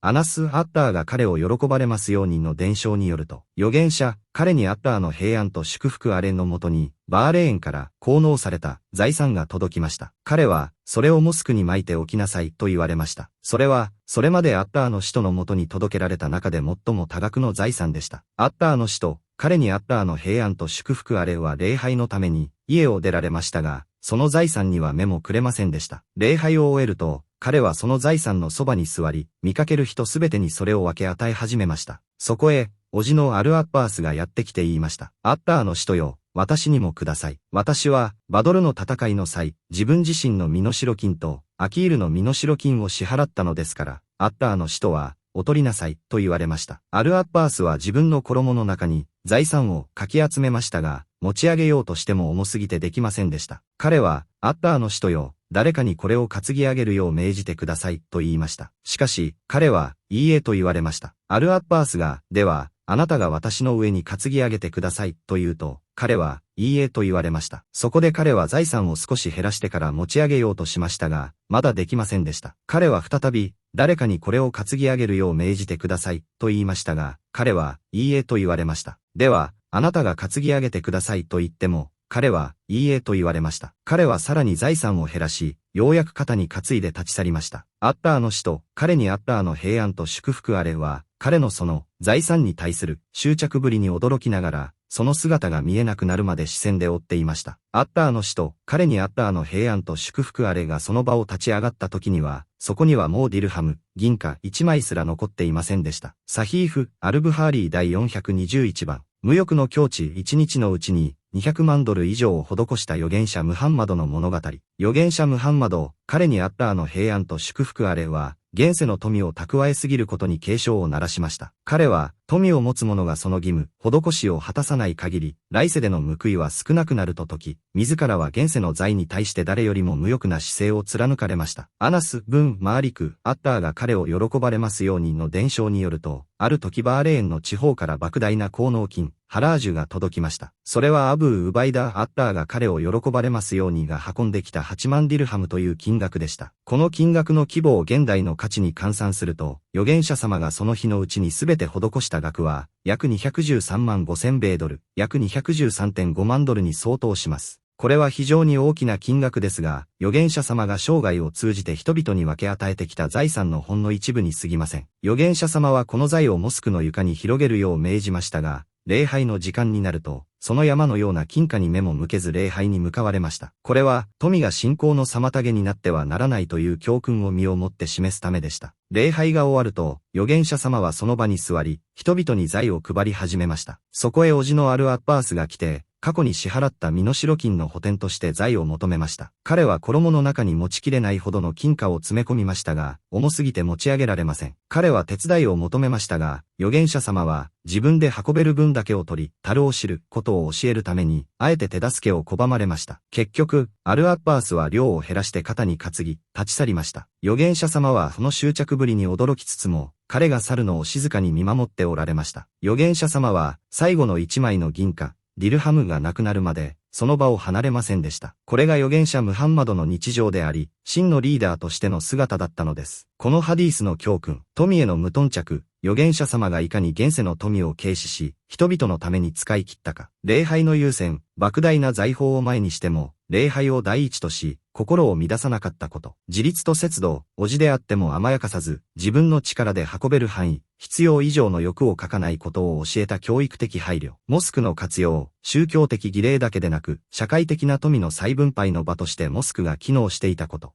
アナス・アッターが彼を喜ばれますようにの伝承によると、預言者、彼にアッターの平安と祝福あれのもとに、バーレーンから奉納された財産が届きました。彼は、それをモスクに撒いておきなさいと言われました。それは、それまでアッターの使徒のもとに届けられた中で最も多額の財産でした。アッターの使徒、彼にアッターの平安と祝福あれは礼拝のために家を出られましたが、その財産には目もくれませんでした。礼拝を終えると、彼はその財産のそばに座り、見かける人すべてにそれを分け与え始めました。そこへ、叔父のアルアッバースがやってきて言いました。アッターの使徒よ、私にもください。私は、バドルの戦いの際、自分自身の身代金と、アキールの身代金を支払ったのですから、アッターの使徒は、お取りなさい、と言われました。アルアッバースは自分の衣の中に、財産をかき集めましたが、持ち上げようとしても重すぎてできませんでした。彼は、アッターの使徒よ、誰かにこれを担ぎ上げるよう命じてください、と言いました。しかし、彼は、いいえと言われました。アルアッバースが、では、あなたが私の上に担ぎ上げてください、と言うと、彼は、いいえと言われました。そこで彼は財産を少し減らしてから持ち上げようとしましたが、まだできませんでした。彼は再び、誰かにこれを担ぎ上げるよう命じてください、と言いましたが、彼は、いいえと言われました。では、あなたが担ぎ上げてくださいと言っても、彼は、いいえと言われました。彼はさらに財産を減らし、ようやく肩に担いで立ち去りました。アッターの使徒、彼にアッターの平安と祝福あれは、彼のその財産に対する執着ぶりに驚きながら、その姿が見えなくなるまで視線で追っていました。アッターの使徒、彼にアッターの平安と祝福あれがその場を立ち上がった時には、そこにはもうディルハム、銀貨1枚すら残っていませんでした。サヒーフ、アルブハーリー第421番。無欲の境地1日のうちに200万ドル以上を施した預言者ムハンマドの物語。預言者ムハンマド、彼にアッターの平安と祝福あれは、現世の富を蓄えすぎることに警鐘を鳴らしました。彼は、富を持つ者がその義務、施しを果たさない限り、来世での報いは少なくなると説き、自らは現世の財に対して誰よりも無欲な姿勢を貫かれました。アナス、ブン、マーリク、アッターが彼を喜ばれますようにの伝承によると、ある時バーレーンの地方から莫大な効能金、ハラージュが届きました。それはアブー・ウバイダ・アッターが彼を喜ばれますようにが運んできた8万ディルハムという金額でした。この金額の規模を現代の価値に換算すると、預言者様がその日のうちに全て施した額は、約213万5000米ドル、約 213.5 万ドルに相当します。これは非常に大きな金額ですが、預言者様が生涯を通じて人々に分け与えてきた財産のほんの一部に過ぎません。預言者様はこの財をモスクの床に広げるよう命じましたが、礼拝の時間になると、その山のような金貨に目も向けず礼拝に向かわれました。これは、富が信仰の妨げになってはならないという教訓を身をもって示すためでした。礼拝が終わると、預言者様はその場に座り、人々に財を配り始めました。そこへ叔父のアルアッバースが来て、過去に支払った身代金の補填として財を求めました。彼は衣の中に持ちきれないほどの金貨を詰め込みましたが、重すぎて持ち上げられません。彼は手伝いを求めましたが、預言者様は自分で運べる分だけを取り、樽を知ることを教えるために、あえて手助けを拒まれました。結局、アルアッバースは量を減らして肩に担ぎ、立ち去りました。預言者様はその執着ぶりに驚きつつも、彼が去るのを静かに見守っておられました。預言者様は、最後の一枚の銀貨、ディルハムがなくなるまで、その場を離れませんでした。これが預言者ムハンマドの日常であり、真のリーダーとしての姿だったのです。このハディースの教訓、富への無頓着、預言者様がいかに現世の富を軽視し、人々のために使い切ったか。礼拝の優先、莫大な財宝を前にしても、礼拝を第一とし、心を乱さなかったこと。自立と節度、叔父であっても甘やかさず、自分の力で運べる範囲、必要以上の欲を欠かないことを教えた教育的配慮。モスクの活用、宗教的儀礼だけでなく、社会的な富の再分配の場としてモスクが機能していたこと。